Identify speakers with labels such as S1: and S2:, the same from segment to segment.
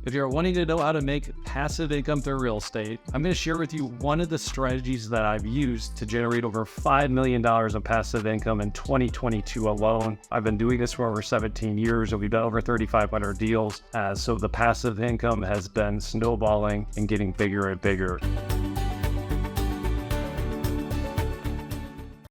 S1: If you're wanting to know how to make passive income through real estate, I'm going to share with you one of the strategies that I've used to generate over $5 million in passive income in 2022 alone. I've been doing this for over 17 years, and we've done over 3,500 deals. So the passive income has been snowballing and getting bigger and bigger.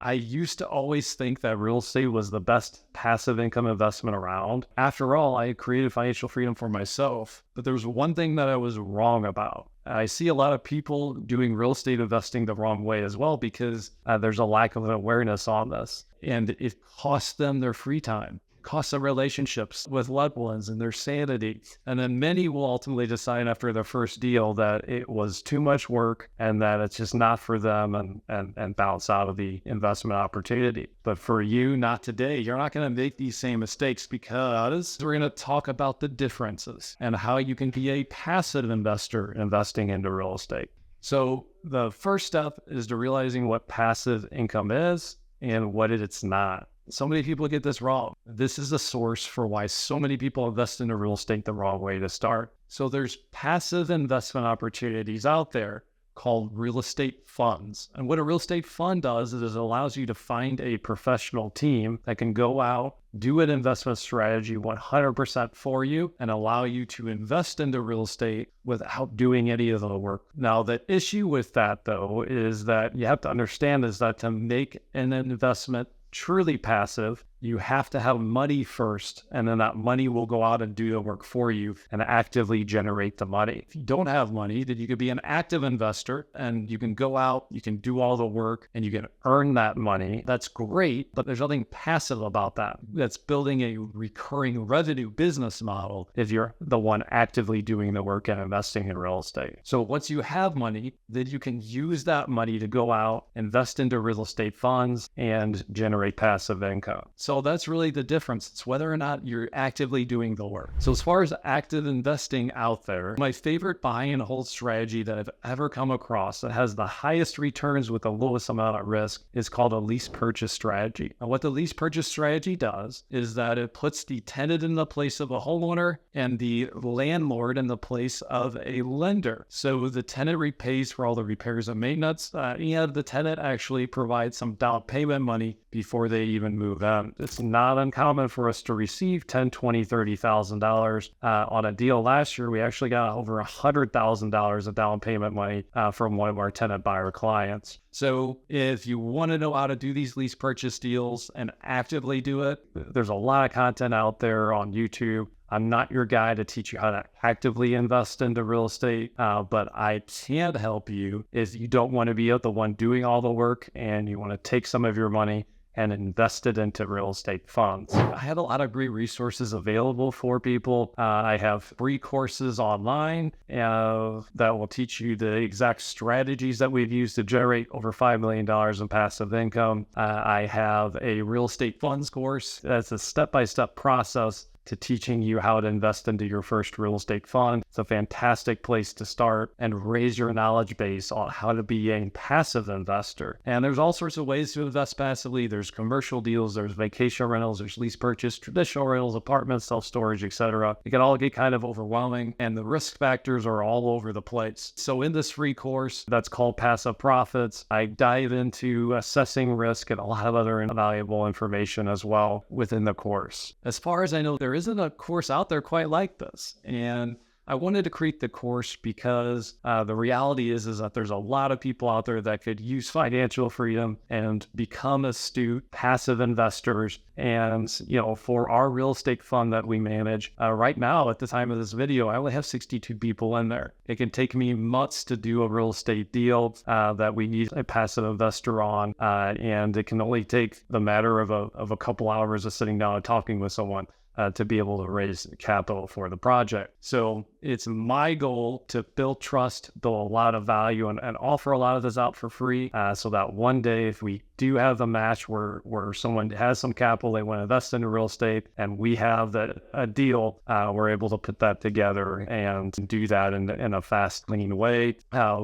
S1: I used to always think that real estate was the best passive income investment around. After all, I created financial freedom for myself, but there was one thing that I was wrong about. I see a lot of people doing real estate investing the wrong way as well because there's a lack of awareness on this, and it costs them their free time. Costs them relationships with loved ones and their sanity. And then many will ultimately decide after their first deal that it was too much work and that it's just not for them and bounce out of the investment opportunity. But for you, not today. You're not going to make these same mistakes because we're going to talk about the differences and how you can be a passive investor investing into real estate. So the first step is to realizing what passive income is and what it's not. So many people get this wrong. This is the source for why so many people invest into real estate the wrong way to start. So there's passive investment opportunities out there called real estate funds. And what a real estate fund does is it allows you to find a professional team that can go out, do an investment strategy 100% for you, and allow you to invest into real estate without doing any of the work. Now, the issue with that, though, is that you have to understand is that to make an investment truly passive, you have to have money first, and then that money will go out and do the work for you and actively generate the money. If you don't have money, then you could be an active investor and you can go out, you can do all the work, and you can earn that money. That's great, but there's nothing passive about that. That's building a recurring revenue business model if you're the one actively doing the work and investing in real estate. So once you have money, then you can use that money to go out, invest into real estate funds, and generate passive income. So that's really the difference. It's whether or not you're actively doing the work. So as far as active investing out there, my favorite buy and hold strategy that I've ever come across that has the highest returns with the lowest amount of risk is called a lease purchase strategy. And what the lease purchase strategy does is that it puts the tenant in the place of a homeowner and the landlord in the place of a lender. So the tenant repays for all the repairs and maintenance, and the tenant actually provides some down payment money before they even move in. It's not uncommon for us to receive $10,000, $20,000, $30,000 on a deal. Last year, we actually got over $100,000 of down payment money from one of our tenant buyer clients. So if you want to know how to do these lease purchase deals and actively do it, there's a lot of content out there on YouTube. I'm not your guy to teach you how to actively invest into real estate, but I can help you if you don't want to be the one doing all the work and you want to take some of your money and invest it into real estate funds. I have a lot of great resources available for people. I have free courses online that will teach you the exact strategies that we've used to generate over $5 million in passive income. I have a real estate funds course that's a step-by-step process to teaching you how to invest into your first real estate fund. It's a fantastic place to start and raise your knowledge base on how to be a passive investor. And there's all sorts of ways to invest passively. There's commercial deals, there's vacation rentals, there's lease purchase, traditional rentals, apartments, self-storage, etc. It can all get kind of overwhelming and the risk factors are all over the place. So in this free course that's called Passive Profits, I dive into assessing risk and a lot of other valuable information as well within the course. As far as I know, there isn't a course out there quite like this. And I wanted to create the course because the reality is that there's a lot of people out there that could use financial freedom and become astute passive investors. And, for our real estate fund that we manage right now at the time of this video, I only have 62 people in there. It can take me months to do a real estate deal that we need a passive investor on. And it can only take the matter of a couple hours of sitting down and talking with someone to be able to raise capital for the project. So it's my goal to build trust, build a lot of value, and offer a lot of this out for free so that one day if we do have a match where someone has some capital, they want to invest into real estate, and we have a deal, we're able to put that together and do that in a fast, clean way.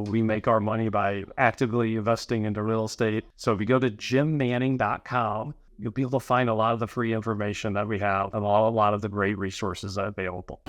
S1: We make our money by actively investing into real estate. So if you go to jimmanning.com, you'll be able to find a lot of the free information that we have and a lot of the great resources available.